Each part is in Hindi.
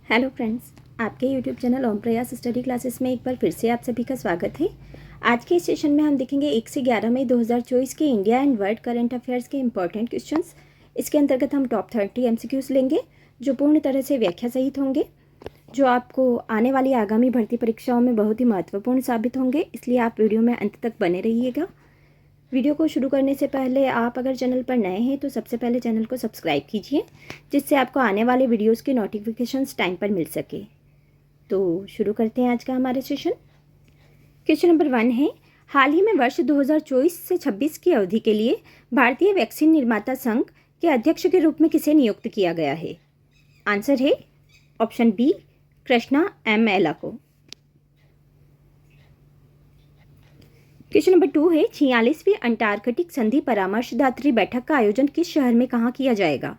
हेलो फ्रेंड्स, आपके यूट्यूब चैनल ओम प्रयास स्टडी क्लासेस में एक बार फिर से आप सभी का स्वागत है। आज के इस सेशन में हम देखेंगे 1 से 11 मई 2024 के India and world current affairs के इंपॉर्टेंट क्वेश्चंस। इसके अंतर्गत हम टॉप 30 एमसीक्यूज लेंगे जो पूर्ण तरह से व्याख्या सहित होंगे, जो आपको आने वाली आगामी भर्ती परीक्षाओं में बहुत ही महत्वपूर्ण साबित होंगे। इसलिए आप वीडियो में अंत तक बने रहिएगा। वीडियो को शुरू करने से पहले आप अगर चैनल पर नए हैं तो सबसे पहले चैनल को सब्सक्राइब कीजिए, जिससे आपको आने वाले वीडियोस के नोटिफिकेशंस टाइम पर मिल सके। तो शुरू करते हैं आज का हमारे सेशन। क्वेश्चन नंबर 1 है, हाल ही में वर्ष 2024 से 26 की अवधि के लिए भारतीय वैक्सीन निर्माता संघ के अध्यक्ष के रूप में किसे नियुक्त किया गया है? आंसर है ऑप्शन बी, कृष्णा एम एला को। क्वेश्चन नंबर 2 है, 46वीं अंटार्कटिक संधि परामर्शदात्री बैठक का आयोजन किस शहर में कहाँ किया जाएगा?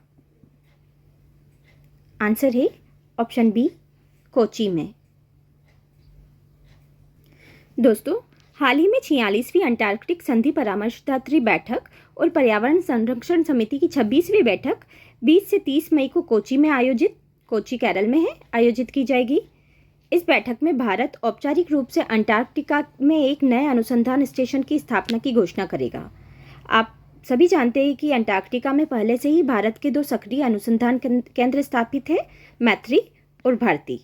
आंसर है ऑप्शन बी, कोची में। दोस्तों, हाल ही में 46वीं अंटार्कटिक संधि परामर्शदात्री बैठक और पर्यावरण संरक्षण समिति की 26वीं बैठक 20 से 30 मई को कोची केरल में है, आयोजित की जाएगी। इस बैठक में भारत औपचारिक रूप से अंटार्कटिका में एक नए अनुसंधान स्टेशन की स्थापना की घोषणा करेगा। आप सभी जानते हैं कि अंटार्कटिका में पहले से ही भारत के 2 सक्रिय अनुसंधान केंद्र स्थापित हैं, मैत्री और भारती।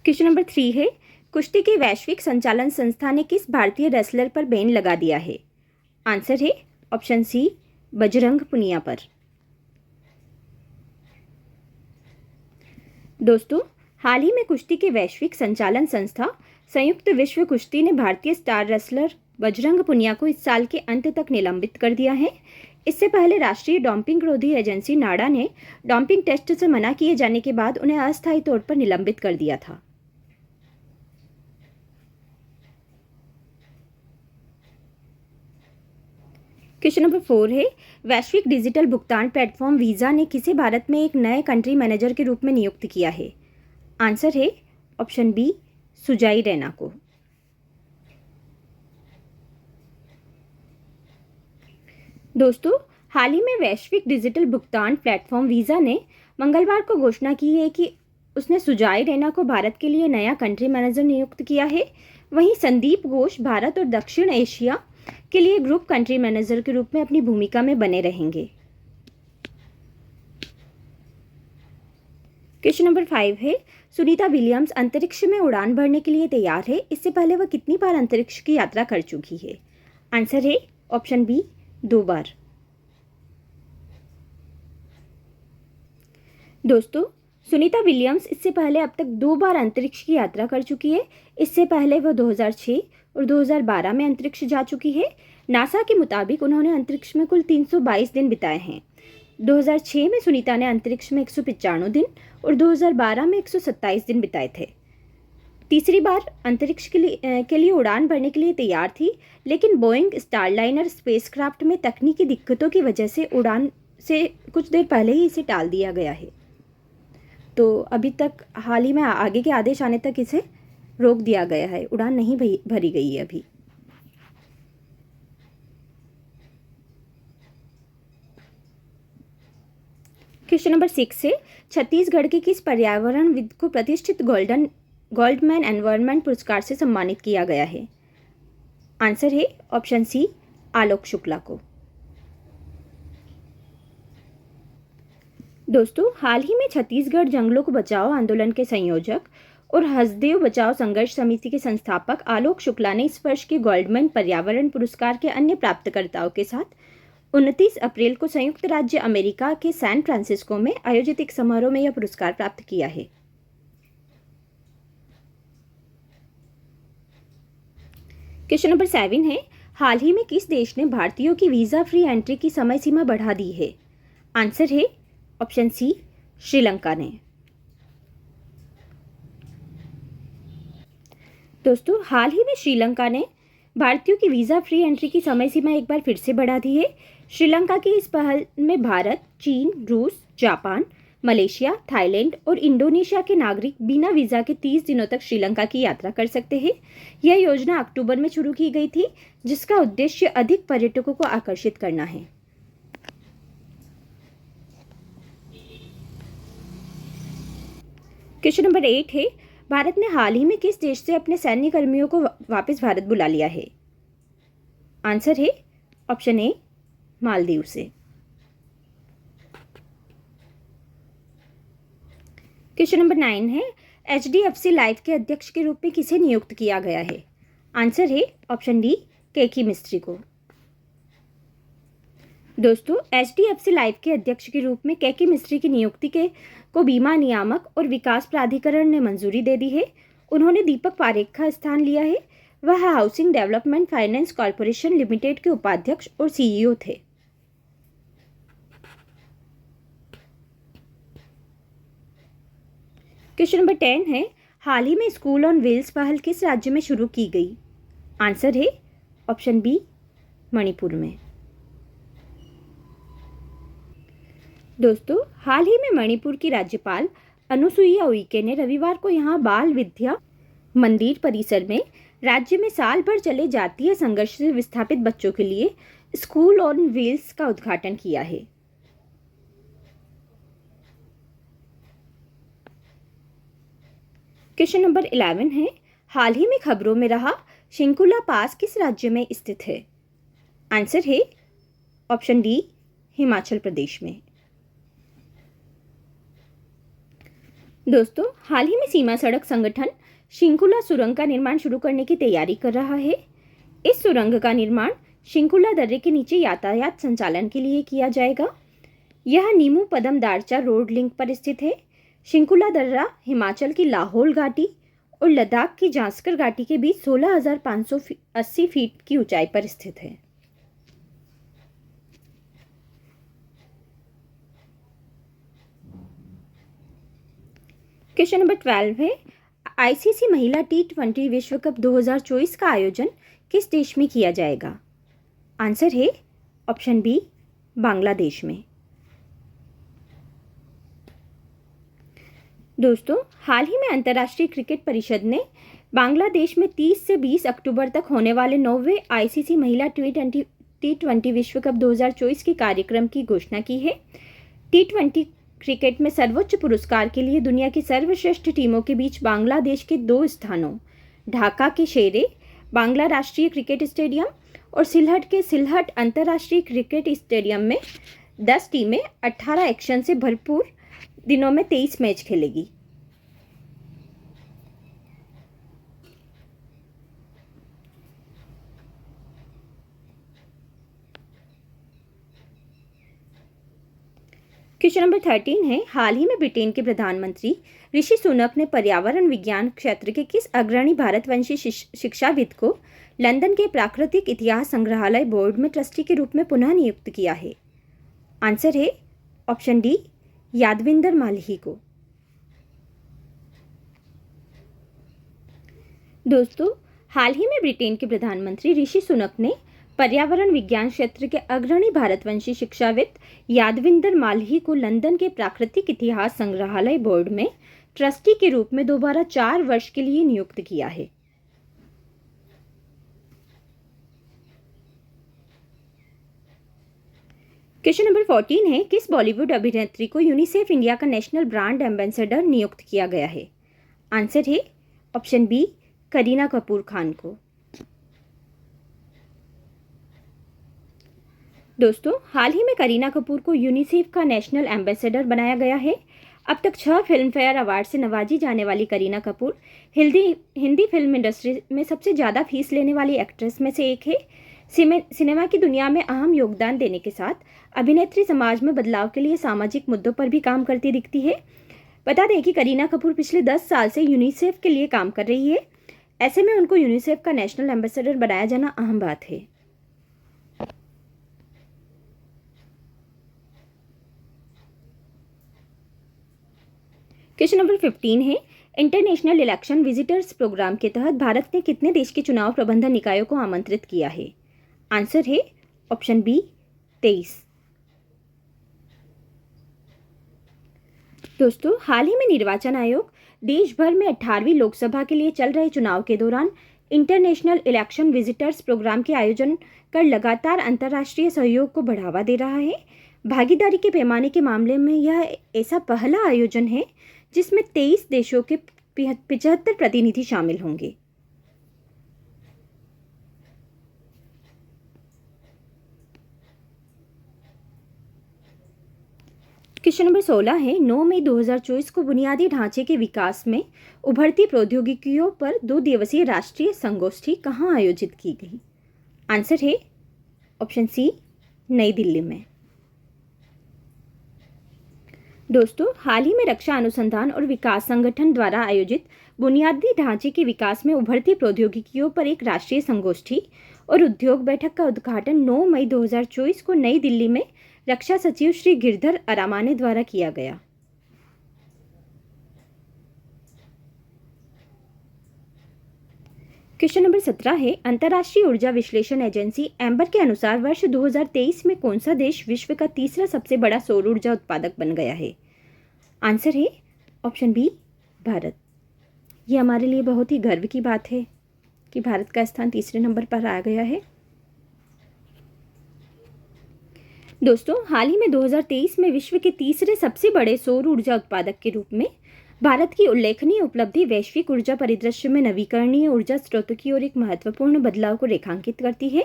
क्वेश्चन नंबर 3 है, कुश्ती की वैश्विक संचालन संस्था ने किस भारतीय रेसलर पर बैन लगा दिया है? आंसर है ऑप्शन सी, बजरंग पुनिया पर। दोस्तों, हाल ही में कुश्ती के वैश्विक संचालन संस्था संयुक्त विश्व कुश्ती ने भारतीय स्टार रेसलर बजरंग पुनिया को इस साल के अंत तक निलंबित कर दिया है। इससे पहले राष्ट्रीय डोपिंग रोधी एजेंसी नाडा ने डोपिंग टेस्ट से मना किए जाने के बाद उन्हें अस्थायी तौर पर निलंबित कर दिया था। क्वेश्चन नंबर 4 है, वैश्विक डिजिटल भुगतान प्लेटफॉर्म वीज़ा ने किसे भारत में एक नए कंट्री मैनेजर के रूप में नियुक्त किया है? आंसर है ऑप्शन बी, सुजाई रैना को। दोस्तों, हाल ही में वैश्विक डिजिटल भुगतान प्लेटफॉर्म वीज़ा ने मंगलवार को घोषणा की है कि उसने सुजाई रैना को भारत के लिए नया कंट्री मैनेजर नियुक्त किया है। वहीं संदीप घोष भारत और दक्षिण एशिया के लिए ग्रुप कंट्री मैनेजर के रूप में अपनी भूमिका में बने रहेंगे। क्वेश्चन नंबर 5 है, सुनीता विलियम्स अंतरिक्ष में उड़ान भरने के लिए तैयार है। इससे पहले वह कितनी बार अंतरिक्ष की यात्रा कर चुकी है? आंसर है ऑप्शन बी, 2 बार। दोस्तों, सुनीता विलियम्स इससे पहले अब तक 2 बार अंतरिक्ष की यात्रा कर चुकी है। इससे पहले वह 2006 और 2012 में अंतरिक्ष जा चुकी है। नासा के मुताबिक उन्होंने अंतरिक्ष में कुल 322 दिन बिताए हैं। 2006 में सुनीता ने अंतरिक्ष में 195 दिन और 2012 में 127 दिन बिताए थे। तीसरी बार अंतरिक्ष के लिए उड़ान भरने के लिए तैयार थी, लेकिन बोइंग स्टारलाइनर स्पेसक्राफ्ट में तकनीकी दिक्कतों की वजह से उड़ान से कुछ देर पहले ही इसे टाल दिया गया है। तो अभी तक हाल ही में आगे के आदेश आने तक इसे रोक दिया गया है, उड़ान नहीं भरी गई है अभी। क्वेश्चन नंबर 6 से, छत्तीसगढ़ के किस पर्यावरणविद को प्रतिष्ठित गोल्डमैन एनवायरनमेंट पुरस्कार से सम्मानित किया गया है? आंसर है ऑप्शन सी, आलोक शुक्ला को। दोस्तों, हाल ही में छत्तीसगढ़ जंगलों को बचाओ आंदोलन के संयोजक और हसदेव बचाओ संघर्ष समिति के संस्थापक आलोक शुक्ला ने इस वर्ष के गोल्डमैन पर्यावरण पुरस्कार के अन्य प्राप्तकर्ताओं के साथ 29 अप्रैल को संयुक्त राज्य अमेरिका के सैन फ्रांसिस्को में आयोजित एक समारोह में यह पुरस्कार प्राप्त किया है। क्वेश्चन नंबर 7 है, हाल ही में किस देश ने भारतीयों की वीजा फ्री एंट्री की समय सीमा बढ़ा दी है? आंसर है ऑप्शन सी, श्रीलंका ने। दोस्तों, हाल ही में श्रीलंका ने भारतीयों की वीज़ा फ्री एंट्री की समय सीमा एक बार फिर से बढ़ा दी है। श्रीलंका की इस पहल में भारत, चीन, रूस, जापान, मलेशिया, थाईलैंड और इंडोनेशिया के नागरिक बिना वीज़ा के 30 दिनों तक श्रीलंका की यात्रा कर सकते हैं। यह योजना अक्टूबर में शुरू की गई थी, जिसका उद्देश्य अधिक पर्यटकों को आकर्षित करना है। क्वेश्चन नंबर 8 है, भारत ने हाल ही में किस देश से अपने सैन्य कर्मियों को वापस भारत बुला लिया है? आंसर है ऑप्शन ए, मालदीव से। क्वेश्चन नंबर 9 है, HDFC लाइफ के अध्यक्ष के रूप में किसे नियुक्त किया गया है? आंसर है ऑप्शन डी, केकी मिस्त्री को। दोस्तों, HDFC लाइफ के अध्यक्ष के रूप में केकी मिस्त्री की नियुक्ति को बीमा नियामक और विकास प्राधिकरण ने मंजूरी दे दी है। उन्होंने दीपक पारेख का स्थान लिया है। वह housing development finance corporation limited के उपाध्यक्ष और CEO थे। क्वेश्चन नंबर 10 है, हाल ही में स्कूल ऑन व्हील्स पहल किस राज्य में शुरू की गई? आंसर है ऑप्शन बी, मणिपुर में। दोस्तों, हाल ही में मणिपुर की राज्यपाल अनुसुईया उइके ने रविवार को यहां बाल विद्या मंदिर परिसर में राज्य में साल भर चले जातीय संघर्ष से विस्थापित बच्चों के लिए स्कूल ऑन व्हील्स का उद्घाटन किया है। क्वेश्चन नंबर 11 है, हाल ही में खबरों में रहा शिंकुला पास किस राज्य में स्थित है? आंसर है ऑप्शन डी, हिमाचल प्रदेश में। दोस्तों, हाल ही में सीमा सड़क संगठन शिंकुला सुरंग का निर्माण शुरू करने की तैयारी कर रहा है। इस सुरंग का निर्माण शिंकुला दर्रे के नीचे यातायात संचालन के लिए किया जाएगा। यह नीमू पदम दारचा रोड लिंक पर स्थित है। शिंकुला दर्रा हिमाचल की लाहौल घाटी और लद्दाख की जास्कर घाटी के बीच 16,580 फीट की ऊंचाई पर स्थित है। क्वेश्चन नंबर 12 है, ICC महिला T20 विश्व कप 2024 का आयोजन किस देश में किया जाएगा? आंसर है ऑप्शन बी, बांग्लादेश में। दोस्तों, हाल ही में अंतर्राष्ट्रीय क्रिकेट परिषद ने बांग्लादेश में 30 से 20 अक्टूबर तक होने वाले 9वें ICC महिला T20 विश्व कप 2024 के कार्यक्रम की घोषणा की है। T20 क्रिकेट में सर्वोच्च पुरस्कार के लिए दुनिया की सर्वश्रेष्ठ टीमों के बीच बांग्लादेश के 2 स्थानों ढाका के शेरे बांग्ला राष्ट्रीय क्रिकेट स्टेडियम और सिलहट के सिलहट अंतर्राष्ट्रीय क्रिकेट स्टेडियम में 10 टीमें 18 एक्शन से भरपूर दिनों में 23 मैच खेलेगी। क्वेश्चन नंबर 13 है, हाल ही में ब्रिटेन के प्रधानमंत्री ऋषि सुनक ने पर्यावरण विज्ञान क्षेत्र के किस अग्रणी भारतवंशी शिक्षाविद को लंदन के प्राकृतिक इतिहास संग्रहालय बोर्ड में ट्रस्टी के रूप में पुनः नियुक्त किया है? आंसर है ऑप्शन डी, यादविंदर माल्ही को। दोस्तों, हाल ही में ब्रिटेन के प्रधानमंत्री ऋषि सुनक ने पर्यावरण विज्ञान क्षेत्र के अग्रणी भारतवंशी शिक्षाविद यादविंदर माल्ही को लंदन के प्राकृतिक इतिहास संग्रहालय बोर्ड में ट्रस्टी के रूप में दोबारा 4 वर्ष के लिए नियुक्त किया है। क्वेश्चन नंबर 14 है, किस बॉलीवुड अभिनेत्री को यूनिसेफ इंडिया का नेशनल ब्रांड एम्बेसडर नियुक्त किया गया है? आंसर है ऑप्शन बी, करीना कपूर खान को। दोस्तों, हाल ही में करीना कपूर को यूनिसेफ का नेशनल एम्बेसडर बनाया गया है। अब तक 6 फिल्म फेयर अवार्ड से नवाजी जाने वाली करीना कपूर हिंदी फिल्म इंडस्ट्री में सबसे ज़्यादा फीस लेने वाली एक्ट्रेस में से एक है। सिनेमा की दुनिया में अहम योगदान देने के साथ अभिनेत्री समाज में बदलाव के लिए सामाजिक मुद्दों पर भी काम करती दिखती है। बता दें कि करीना कपूर पिछले 10 साल से यूनिसेफ के लिए काम कर रही है। ऐसे में उनको यूनिसेफ का नेशनल एम्बेसडर बनाया जाना अहम बात है। क्वेश्चन नंबर 15 है, इंटरनेशनल इलेक्शन विजिटर्स प्रोग्राम के तहत भारत ने कितने देश के चुनाव प्रबंधन निकायों को आमंत्रित किया है? आंसर है ऑप्शन बी, 23। दोस्तों, हाल ही में निर्वाचन आयोग देश भर में 18वीं लोकसभा के लिए चल रहे चुनाव के दौरान इंटरनेशनल इलेक्शन विजिटर्स प्रोग्राम के आयोजन कर लगातार अंतर्राष्ट्रीय सहयोग को बढ़ावा दे रहा है। भागीदारी के पैमाने के मामले में यह ऐसा पहला आयोजन है जिसमें 23 देशों के 75 प्रतिनिधि शामिल होंगे। क्वेश्चन नंबर 16 है, 9 मई 2024 को बुनियादी ढांचे के विकास में उभरती प्रौद्योगिकियों पर 2 दिवसीय राष्ट्रीय संगोष्ठी कहाँ आयोजित की गई? आंसर है ऑप्शन सी, नई दिल्ली में। दोस्तों, हाल ही में रक्षा अनुसंधान और विकास संगठन द्वारा आयोजित बुनियादी ढांचे के विकास में उभरती प्रौद्योगिकियों पर एक राष्ट्रीय संगोष्ठी और उद्योग बैठक का उद्घाटन 9 मई 2024 को नई दिल्ली में रक्षा सचिव श्री गिरधर अरामाने द्वारा किया गया। क्वेश्चन नंबर 17 है, अंतर्राष्ट्रीय ऊर्जा विश्लेषण एजेंसी एम्बर के अनुसार वर्ष 2023 में कौन सा देश विश्व का तीसरा सबसे बड़ा सौर ऊर्जा उत्पादक बन गया है? आंसर है ऑप्शन बी, भारत। ये हमारे लिए बहुत ही गर्व की बात है कि भारत का स्थान तीसरे नंबर पर आ गया है। दोस्तों, हाल ही में 2023 में विश्व के तीसरे सबसे बड़े सौर ऊर्जा उत्पादक के रूप में भारत की उल्लेखनीय उपलब्धि वैश्विक ऊर्जा परिदृश्य में नवीकरणीय ऊर्जा स्रोतों की ओर एक महत्वपूर्ण बदलाव को रेखांकित करती है।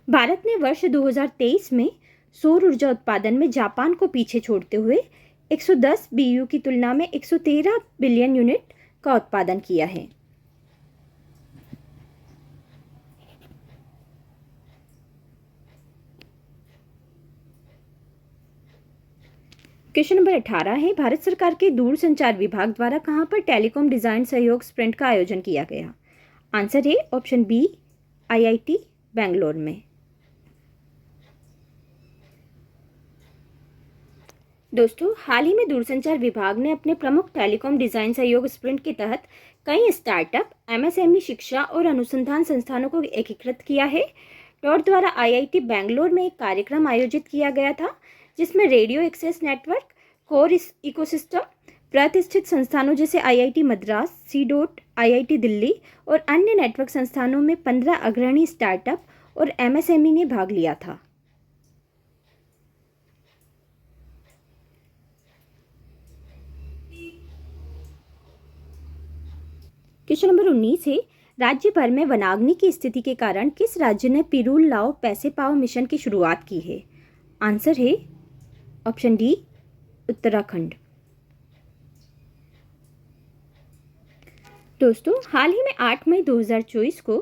भारत ने वर्ष 2023 में सौर ऊर्जा उत्पादन में जापान को पीछे छोड़ते हुए 110 BU की तुलना में 113 बिलियन यूनिट का उत्पादन किया है। क्वेश्चन नंबर 18 है, भारत सरकार के दूरसंचार विभाग द्वारा कहां पर टेलीकॉम डिजाइन सहयोग स्प्रिंट का आयोजन किया गया? आंसर है ऑप्शन बी, IIT बेंगलोर में। दोस्तों, हाल ही में दूरसंचार विभाग ने अपने प्रमुख टेलीकॉम डिजाइन सहयोग स्प्रिंट के तहत कई स्टार्टअप, MSME शिक्षा और अनुसंधान संस्थानों को एकीकृत किया है। टॉट द्वारा IIT बेंगलोर में एक कार्यक्रम आयोजित किया गया था जिसमें radio access network, core ecosystem, प्रतिष्ठित संस्थानों जैसे IIT Madras, CDOT, IIT Delhi और अन्य नेटवर्क संस्थानों में 15 अग्रणी स्टार्टअप और MSME ने भाग लिया था। क्वेश्चन नंबर 19 है, राज्य भर में वनाग्नि की स्थिति के कारण किस राज्य ने पिरूल लाओ पैसे पाओ मिशन की शुरुआत की है? आंसर है ऑप्शन डी, उत्तराखंड। दोस्तों, हाल ही में 8 मई 2024 को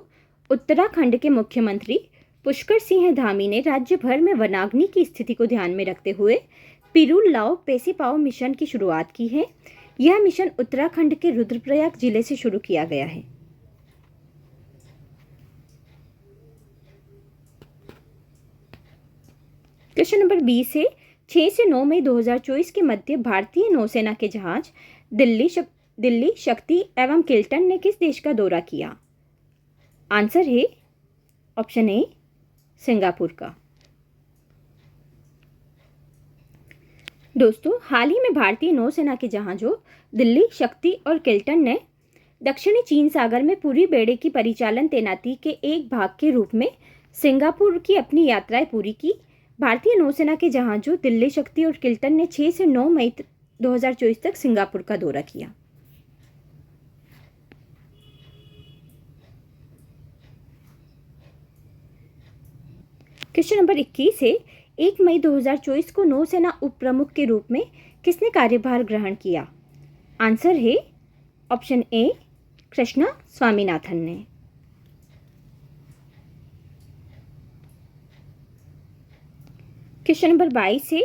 उत्तराखंड के मुख्यमंत्री पुष्कर सिंह धामी ने राज्य भर में वनाग्नि की स्थिति को ध्यान में रखते हुए पिरूल लाओ पैसे पाओ मिशन की शुरुआत की है। यह मिशन उत्तराखंड के रुद्रप्रयाग जिले से शुरू किया गया है। क्वेश्चन नंबर 20 है, 6 से 9 मई 2024 के मध्य भारतीय नौसेना के जहाज दिल्ली, शक्ति एवं किल्टन ने किस देश का दौरा किया? आंसर है ऑप्शन ए, सिंगापुर का। दोस्तों, हाल ही में भारतीय नौसेना के जहाजों दिल्ली, शक्ति और किल्टन ने दक्षिणी चीन सागर में पूरी बेड़े की परिचालन तैनाती के एक भाग के रूप में सिंगापुर की अपनी यात्राएं पूरी की। भारतीय नौसेना के जहाजों दिल्ली, शक्ति और किल्टन ने 6 से 9 मई 2024 तक सिंगापुर का दौरा किया। क्वेश्चन नंबर 21 है, 1 मई 2024 को नौसेना उप प्रमुख के रूप में किसने कार्यभार ग्रहण किया? आंसर है ऑप्शन ए, कृष्णा स्वामीनाथन ने। क्वेश्चन नंबर 22 है,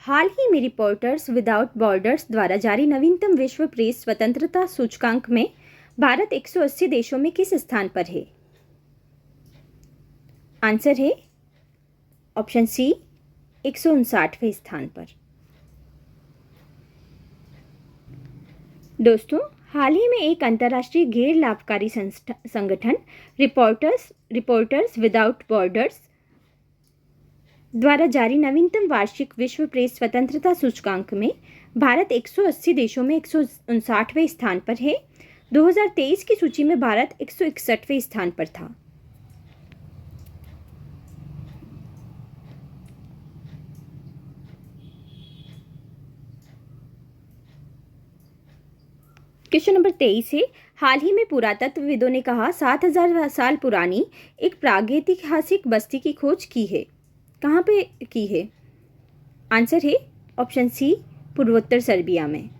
हाल ही में रिपोर्टर्स विदाउट बॉर्डर्स द्वारा जारी नवीनतम विश्व प्रेस स्वतंत्रता सूचकांक में भारत 180 देशों में किस स्थान पर है? आंसर है ऑप्शन सी, 159वें स्थान पर। दोस्तों, हाल ही में एक अंतर्राष्ट्रीय गैर लाभकारी संगठन रिपोर्टर्स विदाउट बॉर्डर्स द्वारा जारी नवीनतम वार्षिक विश्व प्रेस स्वतंत्रता सूचकांक में भारत 180 देशों में 159वें स्थान पर है। 2023 की सूची में भारत 161वें स्थान पर था। क्वेश्चन नंबर 23 है, हाल ही में पुरातत्वविदों ने कहा 7000 साल पुरानी एक प्रागैतिहासिक बस्ती की खोज की है। कहाँ पे की है? आंसर है ऑप्शन सी, पूर्वोत्तर सर्बिया में।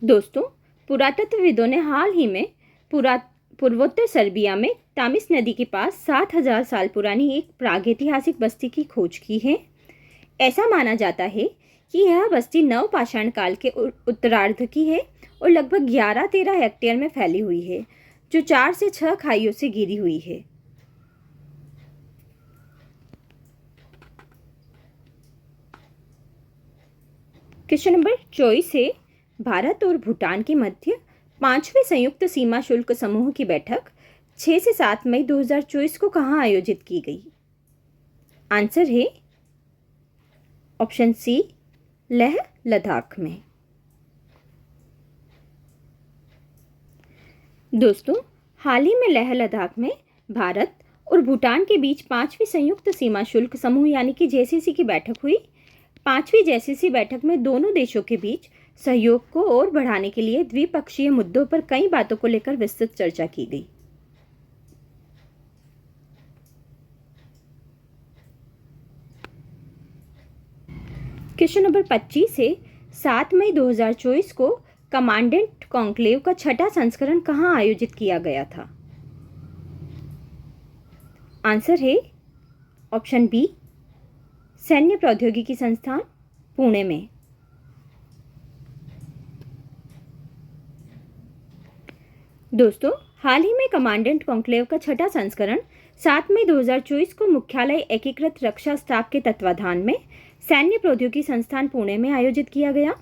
दोस्तों, पुरातत्वविदों ने हाल ही में पूर्वोत्तर सर्बिया में तामिस नदी के पास 7000 साल पुरानी एक प्रागैतिहासिक बस्ती की खोज की है। ऐसा माना जाता है कि यह बस्ती नवपाषाण काल के उत्तरार्ध की है और लगभग 11-13 हेक्टेयर में फैली हुई है, जो 4 से 6 खाइयों से घिरी हुई है। क्वेश्चन नंबर 24 है, भारत और भूटान के मध्य 5वें संयुक्त सीमा शुल्क समूह की बैठक 6 से 7 मई 2024 को कहाँ आयोजित की गई? आंसर है ऑप्शन सी, लेह लद्दाख में। दोस्तों, हाल ही में लेह लद्दाख में भारत और भूटान के बीच 5वीं संयुक्त सीमा शुल्क समूह यानी कि जेसीसी की बैठक हुई। 5वीं जेसीसी बैठक में दोनों देशों के बीच सहयोग को और बढ़ाने के लिए द्विपक्षीय मुद्दों पर कई बातों को लेकर विस्तृत चर्चा की गई। क्वेश्चन नंबर 25 है, 7 मई 2024 को कमांडेंट कॉन्क्लेव का छठा संस्करण कहाँ आयोजित किया गया था? आंसर है ऑप्शन बी, सैन्य प्रौद्योगिकी संस्थान पुणे में। दोस्तों, हाल ही में कमांडेंट कॉन्क्लेव का छठा संस्करण 7 मई 2024 को मुख्यालय एकीकृत रक्षा स्टाफ के तत्वाधान में सैन्य प्रौद्योगिकी संस्थान पुणे में आयोजित किया गया।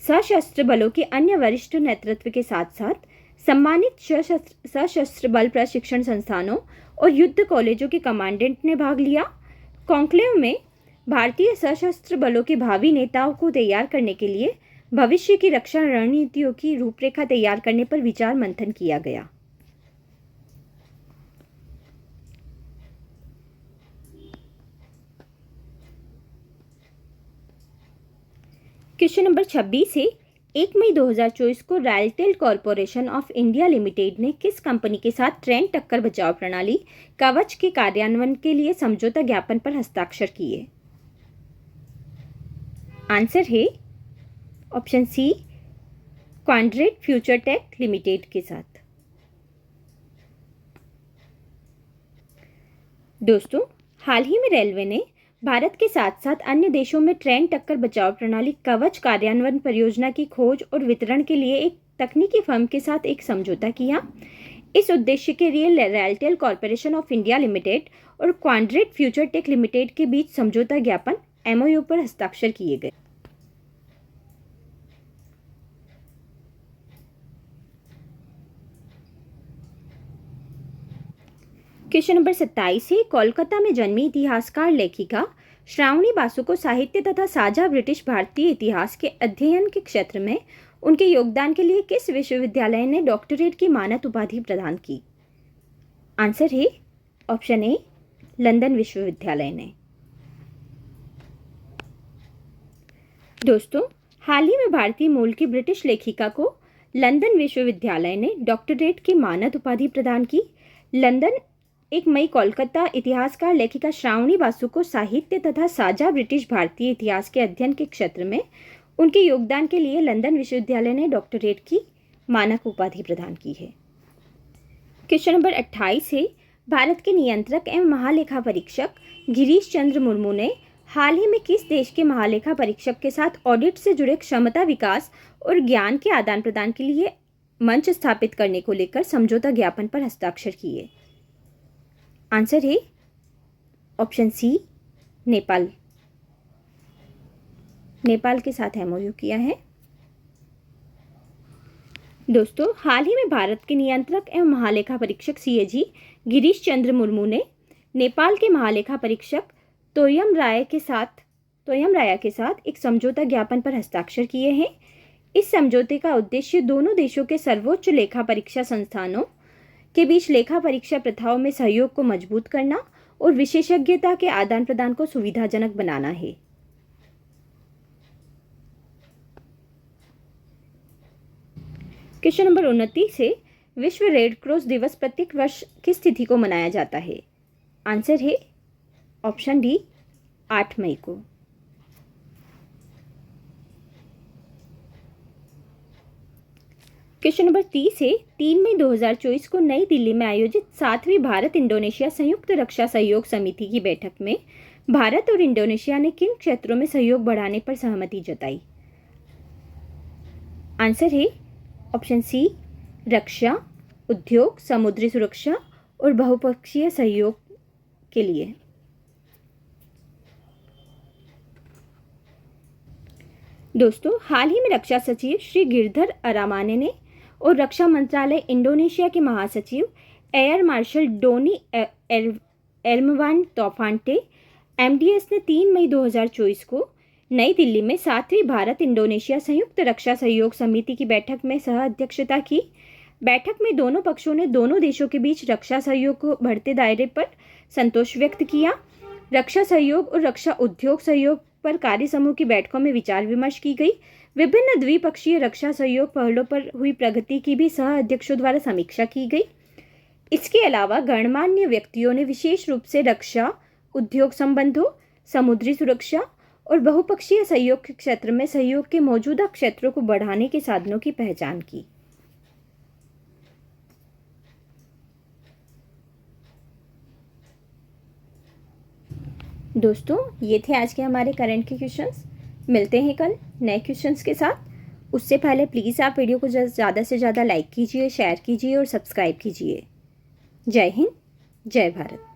सशस्त्र बलों के अन्य वरिष्ठ नेतृत्व के साथ साथ सम्मानित सशस्त्र बल प्रशिक्षण संस्थानों और युद्ध कॉलेजों के कमांडेंट ने भाग लिया। कॉन्क्लेव में भारतीय सशस्त्र बलों के भावी नेताओं को तैयार करने के लिए भविष्य की रक्षा रणनीतियों की रूपरेखा तैयार करने पर विचार मंथन किया गया। क्वेश्चन नंबर 26 है, 1 मई 2024 को रायलटेल कॉरपोरेशन ऑफ इंडिया लिमिटेड ने किस कंपनी के साथ ट्रेन टक्कर बचाव प्रणाली कवच के कार्यान्वयन के लिए समझौता ज्ञापन पर हस्ताक्षर किए? आंसर है option C, quadrant future tech limited के साथ। दोस्तों, हाल ही में रेलवे ने भारत के साथ साथ अन्य देशों में ट्रेन टक्कर बचाव प्रणाली कवच कार्यान्वयन परियोजना की खोज और वितरण के लिए एक तकनीकी फर्म के साथ एक समझौता किया। इस उद्देश्य के लिए रायलटेल कॉरपोरेशन ऑफ इंडिया लिमिटेड और क्वाड्रेंट फ्यूचर टेक लिमिटेड के बीच समझौता ज्ञापन एमओयू पर हस्ताक्षर किए गए। क्वेश्चन नंबर 27 है, कोलकाता में जन्मी इतिहासकार लेखिका श्रावणी बासु को साहित्य तथा साझा ब्रिटिश भारतीय इतिहास के अध्ययन के क्षेत्र में उनके योगदान के लिए किस विश्वविद्यालय ने डॉक्टरेट की मानद उपाधि प्रदान की? आंसर है ऑप्शन ए, लंदन विश्वविद्यालय ने। दोस्तों, हाल ही में भारतीय मूल की ब्रिटिश लेखिका को लंदन विश्वविद्यालय ने डॉक्टरेट की मानद उपाधि प्रदान की। लंदन 1 मई कोलकाता इतिहासकार लेखिका श्रावणी बासु को साहित्य तथा साझा ब्रिटिश भारतीय इतिहास के अध्ययन के क्षेत्र में उनके योगदान के लिए लंदन विश्वविद्यालय ने डॉक्टरेट की मानक उपाधि प्रदान की है। क्वेश्चन नंबर 28 है, भारत के नियंत्रक एवं महालेखा परीक्षक गिरीश चंद्र मुर्मू ने हाल ही में किस देश के महालेखा परीक्षक के साथ ऑडिट से जुड़े क्षमता विकास और ज्ञान के आदान प्रदान के लिए मंच स्थापित करने को लेकर समझौता ज्ञापन पर हस्ताक्षर किए? आंसर है ऑप्शन सी, नेपाल। नेपाल के साथ एमओयू किया है। दोस्तों, हाल ही में भारत के नियंत्रक एवं महालेखा परीक्षक सीएजी गिरीश चंद्र मुर्मू ने नेपाल के महालेखा परीक्षक तोयम राया के साथ एक समझौता ज्ञापन पर हस्ताक्षर किए हैं। इस समझौते का उद्देश्य दोनों देशों के सर्वोच्च लेखा परीक्षा संस्थानों के बीच लेखा परीक्षा प्रथाओं में सहयोग को मजबूत करना और विशेषज्ञता के आदान प्रदान को सुविधाजनक बनाना है। क्वेश्चन नंबर 29 है, विश्व रेड क्रॉस दिवस प्रत्येक वर्ष किस तिथि को मनाया जाता है? आंसर है ऑप्शन डी 8 मई को। क्वेश्चन नंबर 30 है, 3 मई 2024 को नई दिल्ली में आयोजित 7वीं भारत इंडोनेशिया संयुक्त रक्षा सहयोग समिति की बैठक में भारत और इंडोनेशिया ने किन क्षेत्रों में सहयोग बढ़ाने पर सहमति जताई? आंसर है ऑप्शन सी रक्षा, उद्योग, समुद्री सुरक्षा और बहुपक्षीय सहयोग के लिए। दोस्तों, हाल ही में रक्षा सचिव श्री गिरधर अरामाने ने और रक्षा मंत्रालय इंडोनेशिया के महासचिव एयर मार्शल डोनी एर्मवान तोफांटे MDS ने 3 मई 2024 को नई दिल्ली में 7वीं भारत इंडोनेशिया संयुक्त रक्षा सहयोग समिति की बैठक में सह अध्यक्षता की। बैठक में दोनों पक्षों ने दोनों देशों के बीच रक्षा सहयोग को बढ़ते दायरे पर संतोष व्यक्त किया। रक्षा सहयोग और रक्षा उद्योग सहयोग पर कार्य समूह की बैठकों में विचार विमर्श की गई। विभिन्न द्विपक्षीय रक्षा सहयोग पहलों पर हुई प्रगति की भी सह अध्यक्षों द्वारा समीक्षा की गई। इसके अलावा गणमान्य व्यक्तियों ने विशेष रूप से रक्षा, उद्योग संबंधों, समुद्री सुरक्षा और बहुपक्षीय सहयोग के क्षेत्र में सहयोग के मौजूदा क्षेत्रों को बढ़ाने के साधनों की पहचान की। दोस्तों, ये थे आज के हमारे करंट के क्वेश्चंस। मिलते हैं कल नए क्वेश्चंस के साथ। उससे पहले प्लीज़ आप वीडियो को ज़्यादा से ज़्यादा लाइक कीजिए, शेयर कीजिए और सब्सक्राइब कीजिए। जय हिंद, जय भारत।